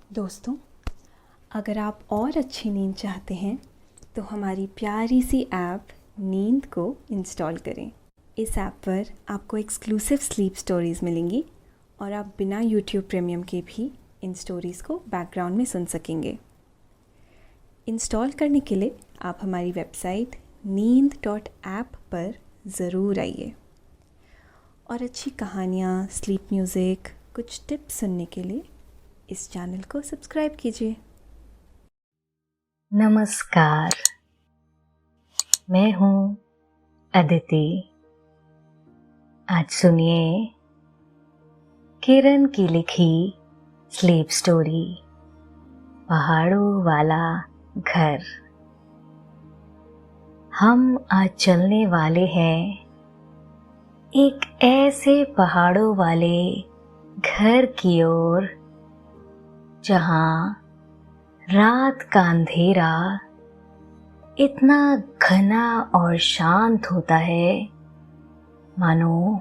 दोस्तों, अगर आप और अच्छी नींद चाहते हैं तो हमारी प्यारी सी ऐप नींद को इंस्टॉल करें। इस ऐप पर आपको एक्सक्लूसिव स्लीप स्टोरीज़ मिलेंगी और आप बिना यूट्यूब प्रीमियम के भी इन स्टोरीज़ को बैकग्राउंड में सुन सकेंगे। इंस्टॉल करने के लिए आप हमारी वेबसाइट neend.app पर ज़रूर आइए और अच्छी कहानियाँ, स्लीप म्यूज़िक, कुछ टिप्स सुनने के लिए इस चैनल को सब्सक्राइब कीजिए। नमस्कार, मैं हूँ अदिति। आज सुनिए किरण की लिखी स्लीप स्टोरी, पहाड़ों वाला घर। हम आज चलने वाले हैं एक ऐसे पहाड़ों वाले घर की ओर जहाँ रात का अंधेरा इतना घना और शांत होता है मानो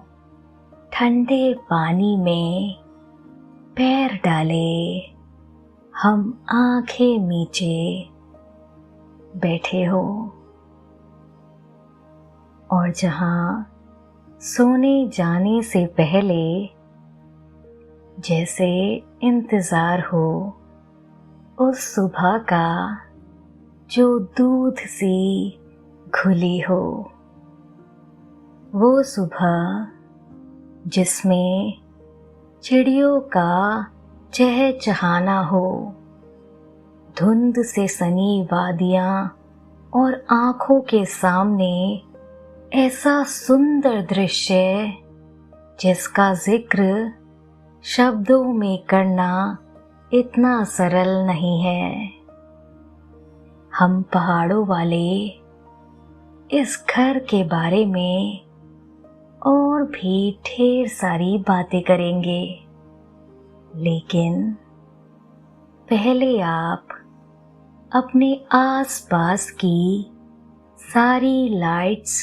ठंडे पानी में पैर डाले हम आंखें मीचे बैठे हो, और जहाँ सोने जाने से पहले जैसे इंतजार हो उस सुबह का जो दूध सी घुली हो, वो सुबह जिसमें चिड़ियों का चहचहाना हो, धुंध से सनी वादियां और आंखों के सामने ऐसा सुंदर दृश्य जिसका जिक्र शब्दों में करना इतना सरल नहीं है। हम पहाड़ों वाले इस घर के बारे में और भी ढेर सारी बातें करेंगे, लेकिन पहले आप अपने आसपास की सारी लाइट्स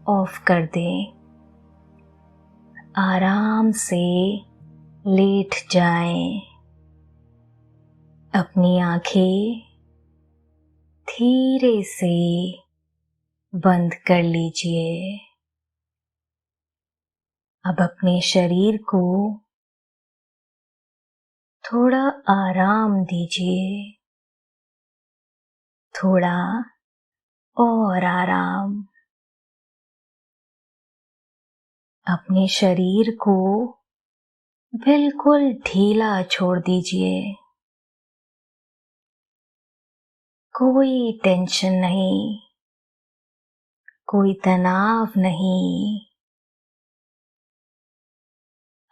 ऑफ कर दें। आराम से लेट जाएं। अपनी आंखें धीरे से बंद कर लीजिए। अब अपने शरीर को थोड़ा आराम दीजिए, थोड़ा और आराम। अपने शरीर को बिल्कुल ढीला छोड़ दीजिए। कोई टेंशन नहीं, कोई तनाव नहीं।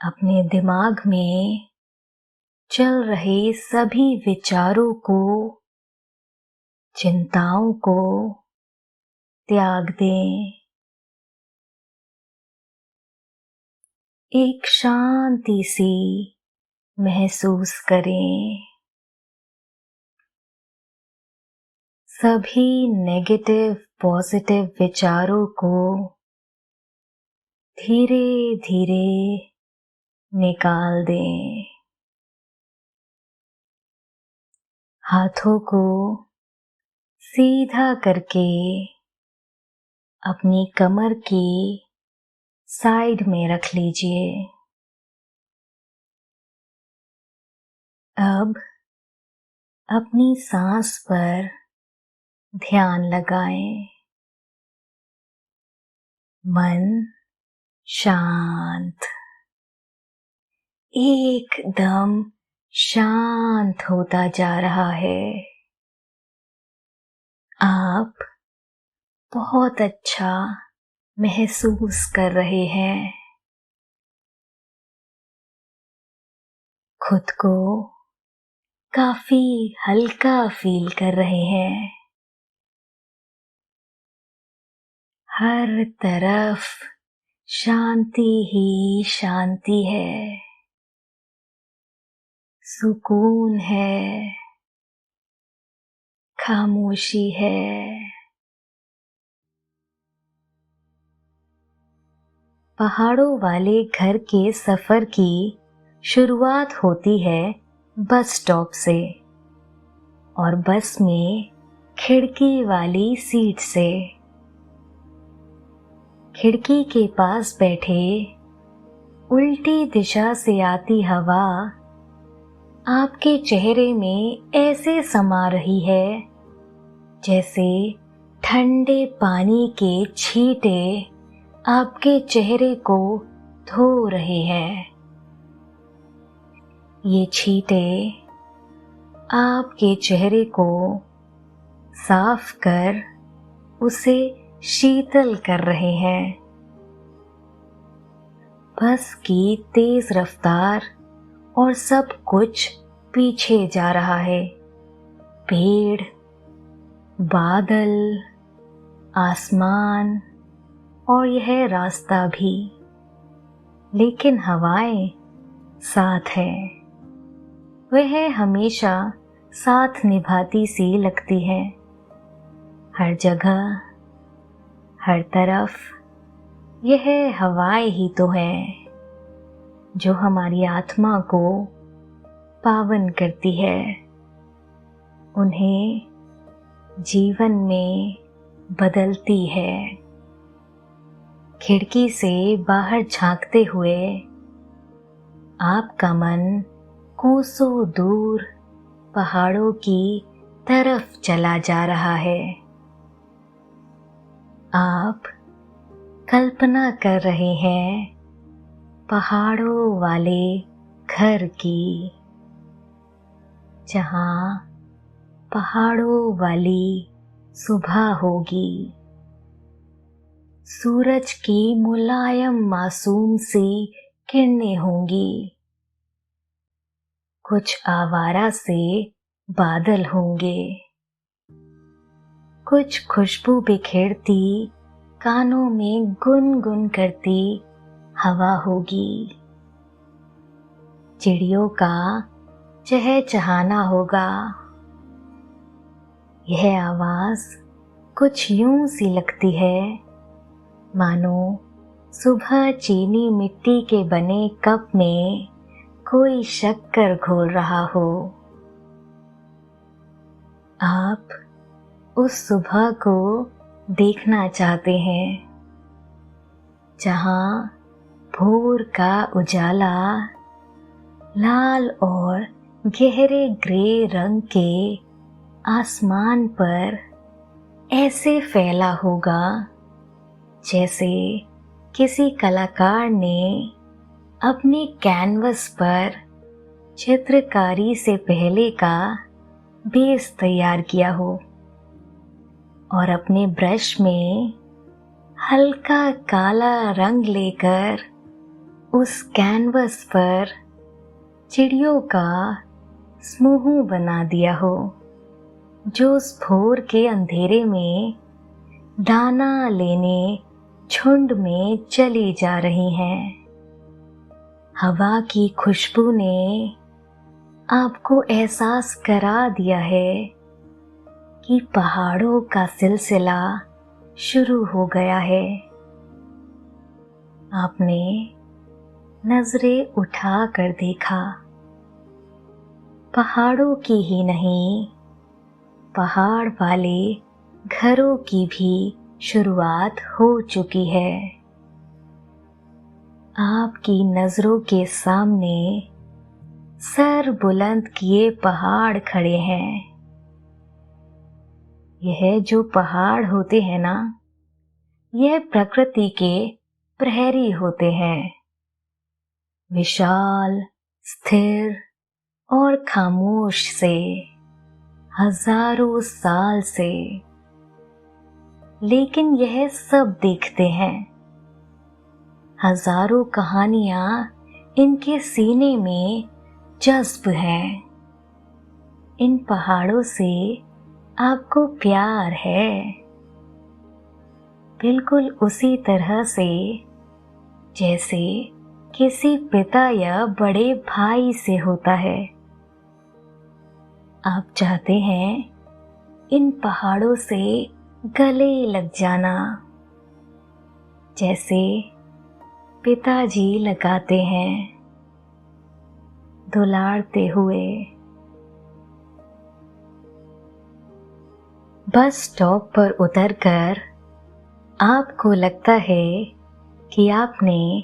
अपने दिमाग में चल रहे सभी विचारों को, चिंताओं को त्याग दें। एक शांति सी महसूस करें। सभी नेगेटिव पॉजिटिव विचारों को धीरे धीरे निकाल दें। हाथों को सीधा करके अपनी कमर की साइड में रख लीजिए। अब अपनी सांस पर ध्यान लगाएं। मन शांत, एकदम शांत होता जा रहा है। आप बहुत अच्छा महसूस कर रहे हैं। खुद को काफी हल्का फील कर रहे हैं। हर तरफ शांति ही शांति है, सुकून है, खामोशी है। पहाड़ों वाले घर के सफर की शुरुआत होती है बस स्टॉप से और बस में खिड़की वाली सीट से। खिड़की के पास बैठे उल्टी दिशा से आती हवा आपके चेहरे में ऐसे समा रही है जैसे ठंडे पानी के छींटे आपके चेहरे को धो रहे हैं। ये छींटे आपके चेहरे को साफ कर उसे शीतल कर रहे हैं। बस की तेज रफ्तार और सब कुछ पीछे जा रहा है। पेड़, बादल, आसमान और यह रास्ता भी, लेकिन हवाएं साथ है। वह हमेशा साथ निभाती सी लगती है। हर जगह, हर तरफ यह हवाएं ही तो है जो हमारी आत्मा को पावन करती है, उन्हें जीवन में बदलती है। खिड़की से बाहर झांकते हुए आपका मन कोसों दूर पहाड़ों की तरफ चला जा रहा है। आप कल्पना कर रहे हैं पहाड़ों वाले घर की, जहां पहाड़ों वाली सुबह होगी। सूरज की मुलायम मासूम सी किरणें होंगी। कुछ आवारा से बादल होंगे। कुछ खुशबू बिखेरती कानों में गुनगुन करती हवा होगी। चिड़ियों का चहचहाना होगा। यह आवाज कुछ यूं सी लगती है मानो सुबह चीनी मिट्टी के बने कप में कोई शक्कर घोल रहा हो। आप उस सुबह को देखना चाहते हैं जहां भोर का उजाला लाल और गहरे ग्रे रंग के आसमान पर ऐसे फैला होगा जैसे किसी कलाकार ने अपने कैनवस पर चित्रकारी से पहले का बेस तैयार किया हो और अपने ब्रश में हल्का काला रंग लेकर उस कैनवस पर चिड़ियों का समूह बना दिया हो जो उस भोर के अंधेरे में दाना लेने झुंड में चली जा रही हैं। हवा की खुशबू ने आपको एहसास करा दिया है कि पहाड़ों का सिलसिला शुरू हो गया है। आपने नजरें उठा कर देखा। पहाड़ों की ही नहीं, पहाड़ वाले घरों की भी शुरुआत हो चुकी है। आपकी नजरों के सामने सर बुलंद किए पहाड़ खड़े हैं। यह जो पहाड़ होते हैं ना, यह प्रकृति के प्रहरी होते हैं। विशाल, स्थिर और खामोश से हजारों साल से, लेकिन यह सब देखते हैं। हजारों कहानियां इनके सीने में जज्ब है। इन पहाड़ों से आपको प्यार है, बिल्कुल उसी तरह से जैसे किसी पिता या बड़े भाई से होता है। आप चाहते हैं इन पहाड़ों से गले लग जाना, जैसे पिताजी लगाते हैं। दुलारते हुए। बस स्टॉप पर उतरकर आपको लगता है कि आपने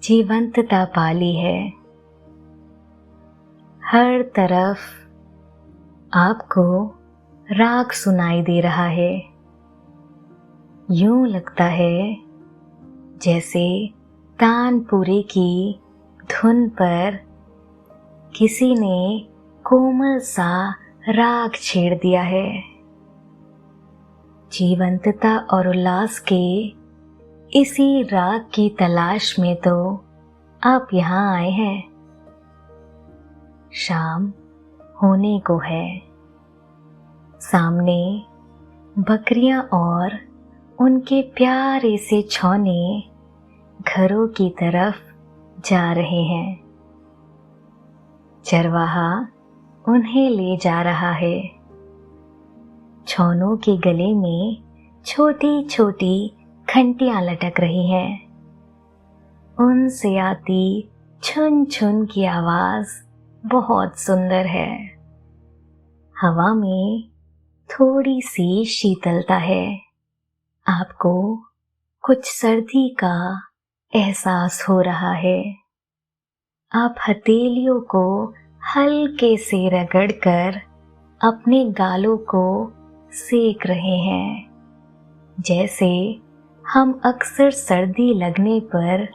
जीवंतता पा ली है। हर तरफ आपको राग सुनाई दे रहा है। यूं लगता है जैसे तानपुरे की धुन पर किसी ने कोमल सा राग छेड़ दिया है। जीवंतता और उल्लास के इसी राग की तलाश में तो आप यहाँ आए हैं। शाम होने को है। सामने बकरियां और उनके प्यारे से छौने घरों की तरफ जा रहे हैं। चरवाहा उन्हें ले जा रहा है। छौनों के गले में छोटी छोटी घंटियां लटक रही हैं। उनसे आती छुन छुन की आवाज बहुत सुंदर है। हवा में थोड़ी सी शीतलता है। आपको कुछ सर्दी का एहसास हो रहा है। आप हथेलियों को हल्के से रगड़कर अपने गालों को सेक रहे हैं, जैसे हम अक्सर सर्दी लगने पर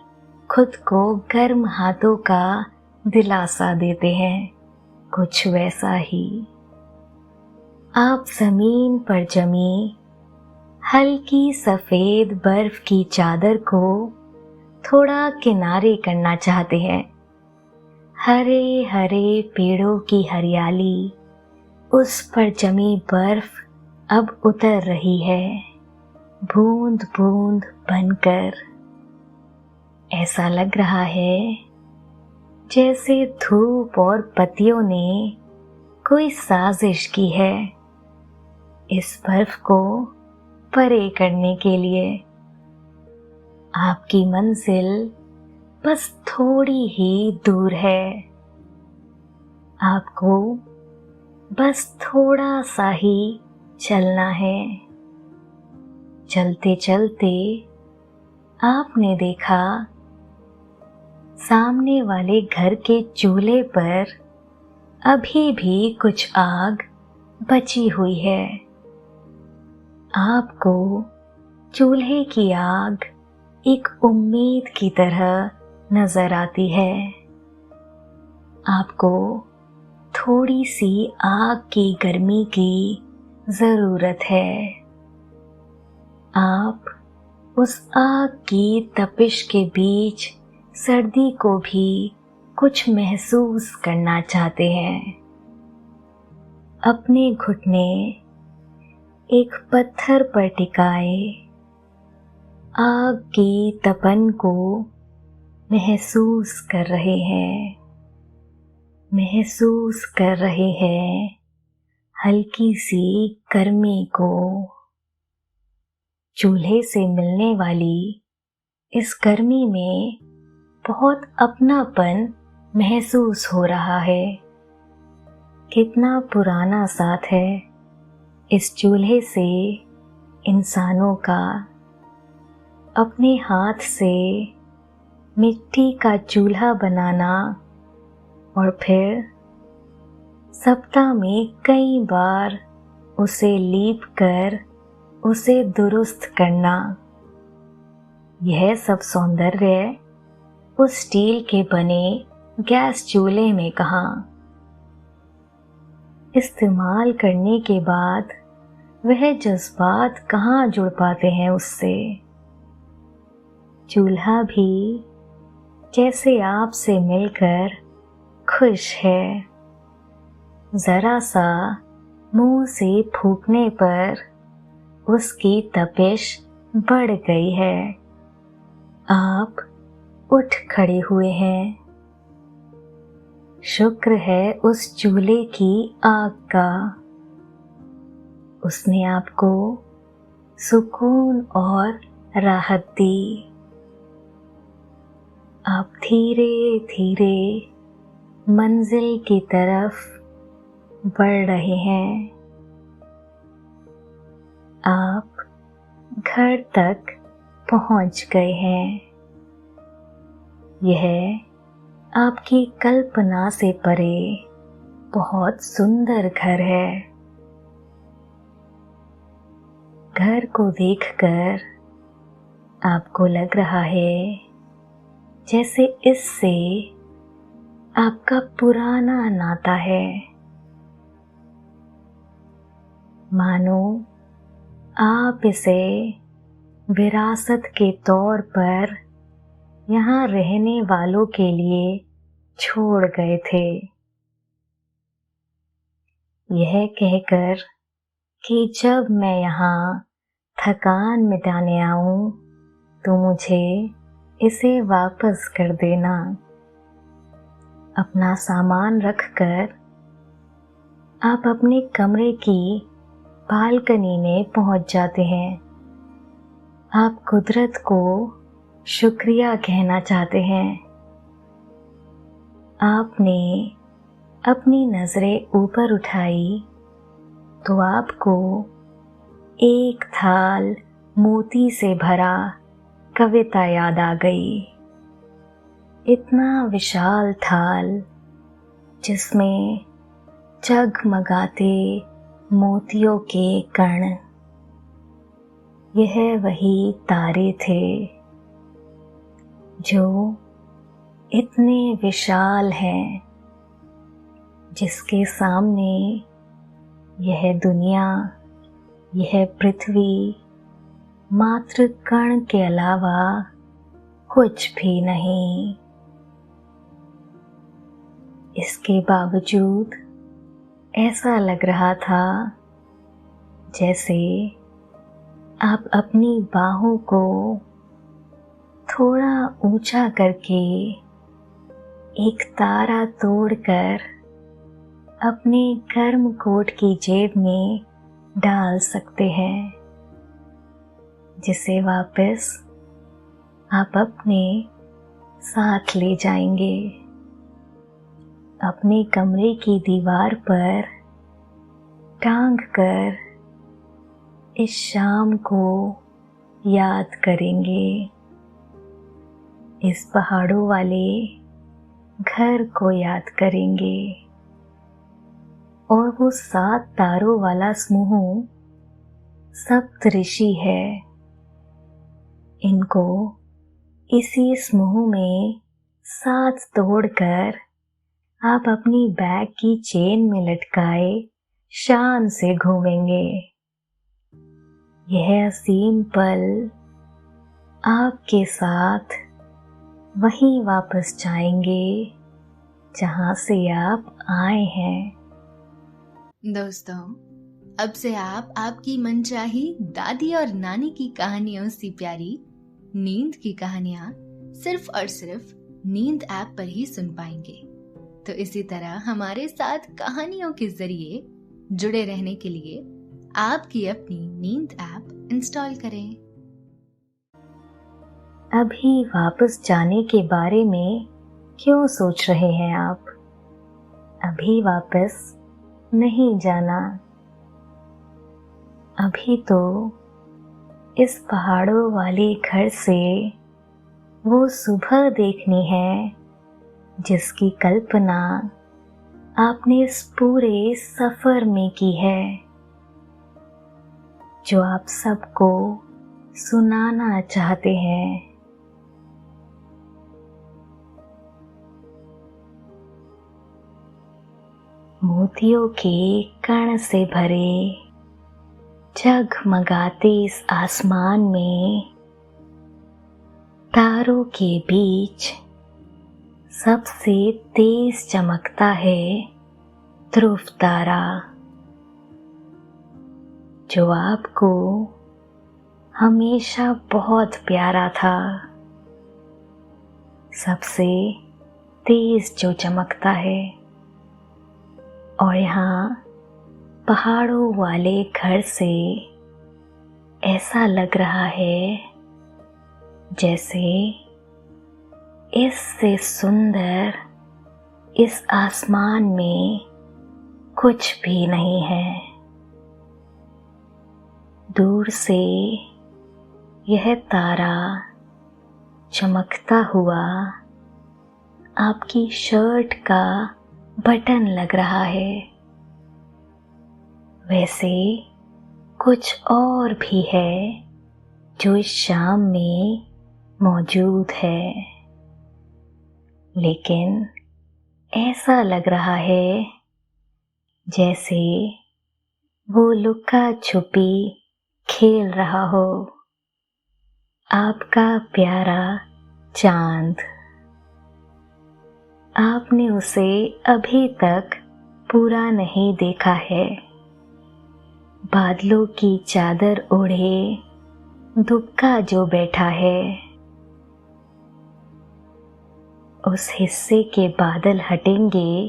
खुद को गर्म हाथों का दिलासा देते हैं, कुछ वैसा ही। आप जमीन पर जमी हल्की सफेद बर्फ की चादर को थोड़ा किनारे करना चाहते हैं। हरे हरे पेड़ों की हरियाली, उस पर जमी बर्फ अब उतर रही है, बूंद बूंद बनकर। ऐसा लग रहा है जैसे धूप और पत्तियों ने कोई साजिश की है इस बर्फ को परे करने के लिए। आपकी मंजिल बस थोड़ी ही दूर है। आपको बस थोड़ा सा ही चलना है। चलते चलते आपने देखा सामने वाले घर के चूल्हे पर अभी भी कुछ आग बची हुई है। आपको चूल्हे की आग एक उम्मीद की तरह नजर आती है। आपको थोड़ी सी आग की गर्मी की जरूरत है। आप उस आग की तपिश के बीच सर्दी को भी कुछ महसूस करना चाहते हैं। अपने घुटने एक पत्थर पर टिकाए आग की तपन को महसूस कर रहे हैं। महसूस कर रहे हैं हल्की सी गर्मी को। चूल्हे से मिलने वाली इस गर्मी में बहुत अपनापन महसूस हो रहा है। कितना पुराना साथ है इस चूल्हे से इंसानों का। अपने हाथ से मिट्टी का चूल्हा बनाना और फिर सप्ताह में कई बार उसे लीप कर उसे दुरुस्त करना, यह सब सौंदर्य उस स्टील के बने गैस चूल्हे में कहाँ। इस्तेमाल करने के बाद वह जज्बात कहाँ जुड़ पाते हैं उससे। चूल्हा भी जैसे आपसे मिलकर खुश है। जरा सा मुंह से फूंकने पर उसकी तपिश बढ़ गई है। आप उठ खड़े हुए हैं। शुक्र है उस चूल्हे की आग का। उसने आपको सुकून और राहत दी। आप धीरे धीरे मंजिल की तरफ बढ़ रहे हैं। आप घर तक पहुंच गए हैं। यह आपकी कल्पना से परे बहुत सुंदर घर है। घर को देखकर आपको लग रहा है जैसे इससे आपका पुराना नाता है। मानो आप इसे विरासत के तौर पर यहाँ रहने वालों के लिए छोड़ गए थे। यह कहकर कि जब मैं यहाँ थकान मिटाने आऊं तो मुझे इसे वापस कर देना। अपना सामान रखकर आप अपने कमरे की बालकनी में पहुंच जाते हैं। आप कुदरत को शुक्रिया कहना चाहते हैं। आपने अपनी नजरें ऊपर उठाई तो आपको एक थाल मोती से भरा कविता याद आ गई। इतना विशाल थाल जिसमें जगमगाते मोतियों के कण। यह वही तारे थे जो इतने विशाल हैं, जिसके सामने यह दुनिया, यह पृथ्वी मात्र कण के अलावा कुछ भी नहीं। इसके बावजूद ऐसा लग रहा था जैसे आप अपनी बाहों को थोड़ा ऊंचा करके एक तारा तोड़कर अपने गर्म कोट की जेब में डाल सकते हैं, जिसे वापस आप अपने साथ ले जाएंगे। अपने कमरे की दीवार पर टांग कर इस शाम को याद करेंगे। इस पहाड़ों वाले घर को याद करेंगे और वो 7 तारों वाला समूह सप्तऋषि है। इनको इसी समूह में साथ तोड़कर आप अपनी बैग की चेन में लटकाए शान से घूमेंगे। यह असीम पल आपके साथ वहीं वापस जाएंगे जहां से आप आए हैं। दोस्तों, अब से आप आपकी मनचाही दादी और नानी की कहानियों से प्यारी नींद की कहानियां सिर्फ और सिर्फ नींद ऐप पर ही सुन पाएंगे। तो इसी तरह हमारे साथ कहानियों के जरिए जुड़े रहने के लिए आपकी अपनी नींद ऐप इंस्टॉल करें। अभी वापस जाने के बारे में क्यों सोच रहे हैं आप? अभी वापस नहीं जाना। अभी तो इस पहाड़ों वाले घर से वो सुबह देखनी है जिसकी कल्पना आपने इस पूरे सफर में की है, जो आप सबको सुनाना चाहते हैं। मोतियों के कण से भरे जगमगाते इस आसमान में तारों के बीच सबसे तेज चमकता है ध्रुव तारा, जो आपको हमेशा बहुत प्यारा था। सबसे तेज जो चमकता है। और यहाँ पहाड़ों वाले घर से ऐसा लग रहा है जैसे इससे सुंदर इस आसमान में कुछ भी नहीं है। दूर से यह तारा चमकता हुआ आपकी शर्ट का बटन लग रहा है। वैसे कुछ और भी है जो इस शाम में मौजूद है, लेकिन ऐसा लग रहा है जैसे वो लुका छुपी खेल रहा हो, आपका प्यारा चांद। आपने उसे अभी तक पूरा नहीं देखा है। बादलों की चादर ओढ़े दुबका जो बैठा है, उस हिस्से के बादल हटेंगे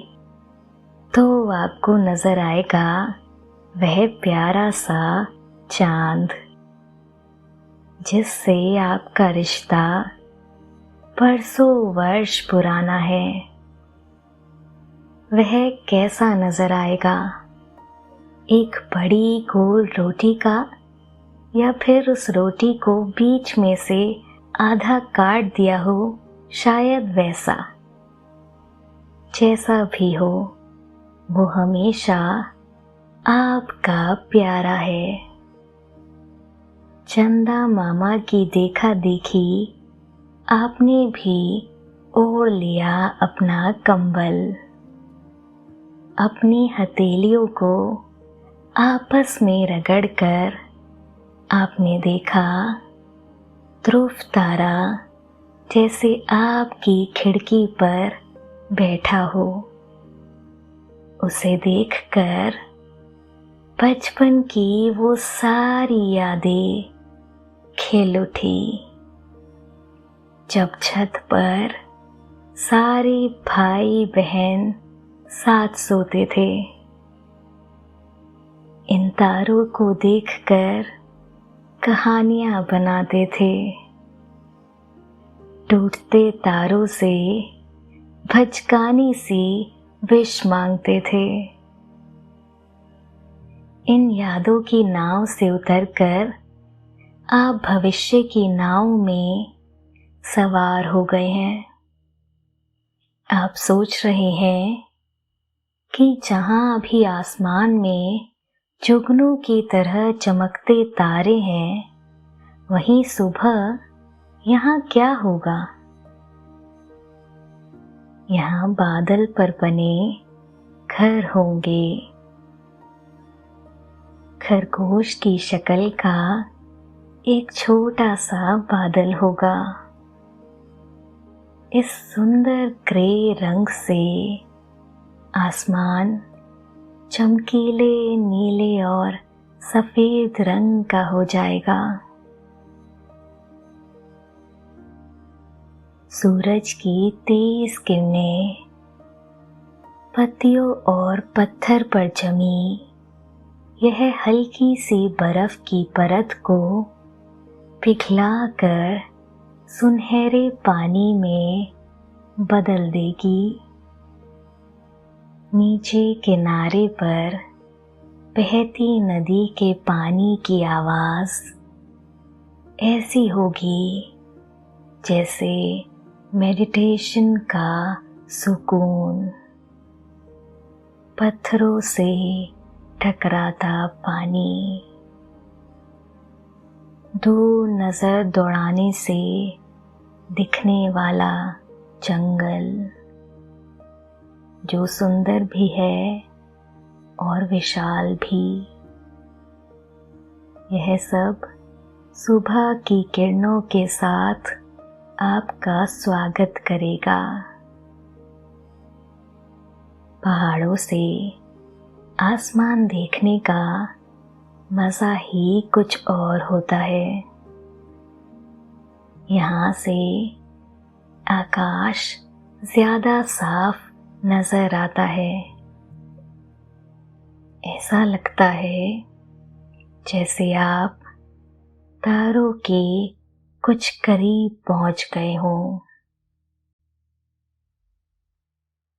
तो आपको नजर आएगा वह प्यारा सा चांद, जिससे आपका रिश्ता बरसों वर्ष पुराना है। वह कैसा नजर आएगा, एक बड़ी गोल रोटी का, या फिर उस रोटी को बीच में से आधा काट दिया हो, शायद वैसा। जैसा भी हो, वो हमेशा आपका प्यारा है। चंदा मामा की देखा देखी आपने भी ओढ़ लिया अपना कंबल। अपनी हथेलियों को आपस में रगड़कर आपने देखा ध्रुव तारा जैसे आपकी खिड़की पर बैठा हो। उसे देखकर बचपन की वो सारी यादें खिल उठी, जब छत पर सारे भाई बहन साथ सोते थे। इन तारों को देखकर कहानियां बनाते थे। टूटते तारों से भचकानी सी विश मांगते थे। इन यादों की नाव से उतरकर आप भविष्य की नाव में सवार हो गए हैं। आप सोच रहे हैं कि जहां अभी आसमान में जुगनू की तरह चमकते तारे हैं, वहीं सुबह यहाँ क्या होगा। यहाँ बादल पर बने घर होंगे। खरगोश की शक्ल का एक छोटा सा बादल होगा। इस सुंदर ग्रे रंग से आसमान चमकीले नीले और सफेद रंग का हो जाएगा। सूरज की तेज किरणें पत्तियों और पत्थर पर जमी यह हल्की सी बर्फ की परत को पिघलाकर सुनहरे पानी में बदल देगी। नीचे किनारे पर बहती नदी के पानी की आवाज ऐसी होगी जैसे मेडिटेशन का सुकून। पत्थरों से टकराता पानी, दूर नजर दौड़ाने से दिखने वाला जंगल, जो सुंदर भी है और विशाल भी। यह सब सुबह की किरणों के साथ आपका स्वागत करेगा। पहाड़ों से आसमान देखने का मजा ही कुछ और होता है। यहाँ से आकाश ज्यादा साफ नजर आता है। ऐसा लगता है जैसे आप तारों के कुछ करीब पहुंच गए हों।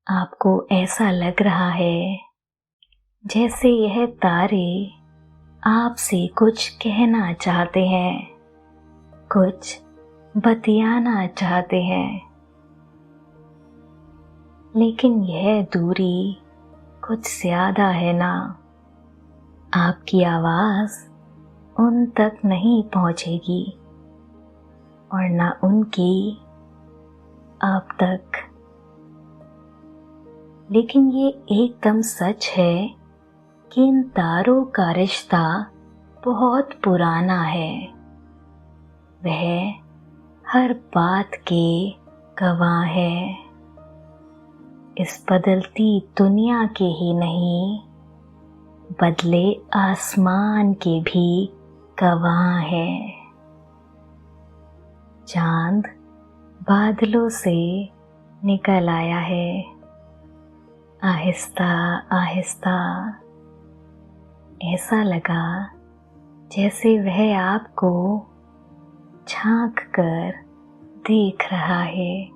आपको ऐसा लग रहा है जैसे यह तारे आपसे कुछ कहना चाहते हैं, कुछ बतियाना चाहते हैं, लेकिन यह दूरी कुछ ज्यादा है ना। आपकी आवाज उन तक नहीं पहुंचेगी और ना उनकी आप तक। लेकिन ये एकदम सच है कि इन तारों का रिश्ता बहुत पुराना है। वह हर बात के गवाह है, इस बदलती दुनिया के ही नहीं, बदले आसमान के भी गवाह है। चांद बादलों से निकल आया है, आहिस्ता आहिस्ता। ऐसा लगा जैसे वह आपको झांक कर देख रहा है।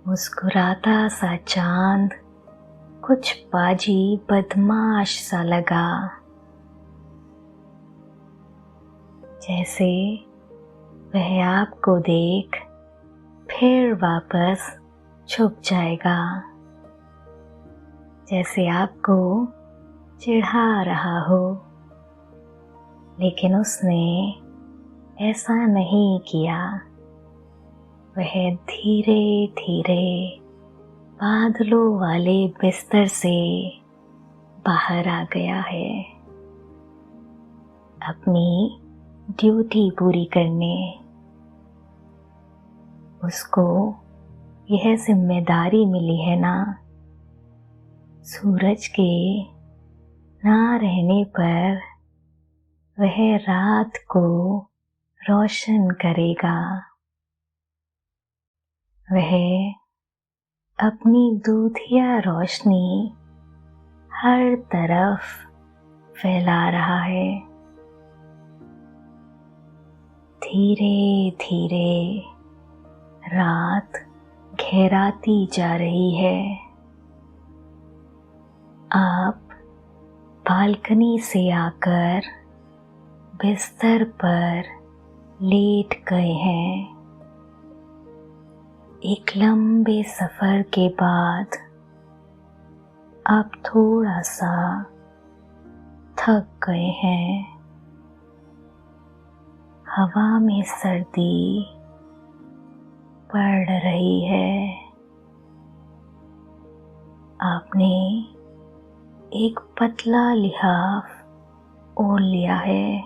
मुस्कुराता सा चांद कुछ बाजी बदमाश सा लगा, जैसे वह आपको देख फिर वापस छुप जाएगा, जैसे आपको चिढ़ा रहा हो। लेकिन उसने ऐसा नहीं किया। वह धीरे धीरे बादलों वाले बिस्तर से बाहर आ गया है, अपनी ड्यूटी पूरी करने। उसको यह जिम्मेदारी मिली है ना, सूरज के ना रहने पर वह रात को रोशन करेगा। वह अपनी दूधिया रोशनी हर तरफ फैला रहा है। धीरे धीरे रात गहराती जा रही है। आप बालकनी से आकर बिस्तर पर लेट गए हैं। एक लंबे सफर के बाद आप थोड़ा सा थक गए हैं। हवा में सर्दी पड़ रही है। आपने एक पतला लिहाफ ओढ़ लिया है।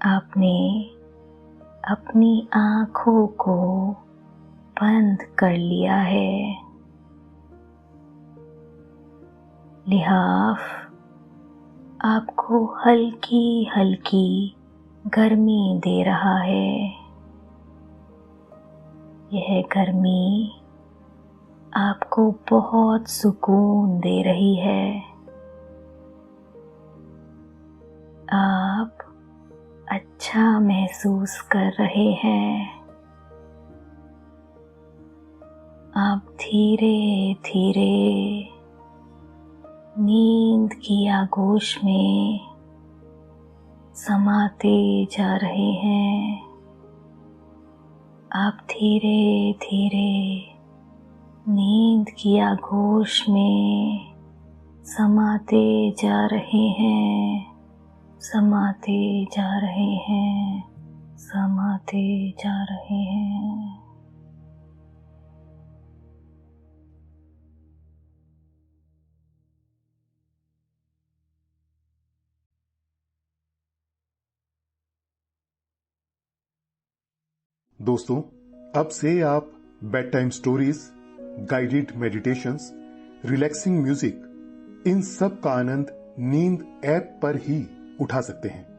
आपने अपनी आँखों को बंद कर लिया है। लिहाफ आपको हल्की हल्की गर्मी दे रहा है। यह गर्मी आपको बहुत सुकून दे रही है। आप अच्छा महसूस कर रहे हैं। आप धीरे धीरे नींद की आगोश में समाते जा रहे हैं। आप धीरे धीरे नींद की आगोश में समाते जा रहे हैं, समाते जा रहे हैं, समाते जा रहे हैं। दोस्तों, अब से आप bed time stories, guided meditations, relaxing music, इन सब का आनंद नींद ऐप पर ही उठा सकते हैं।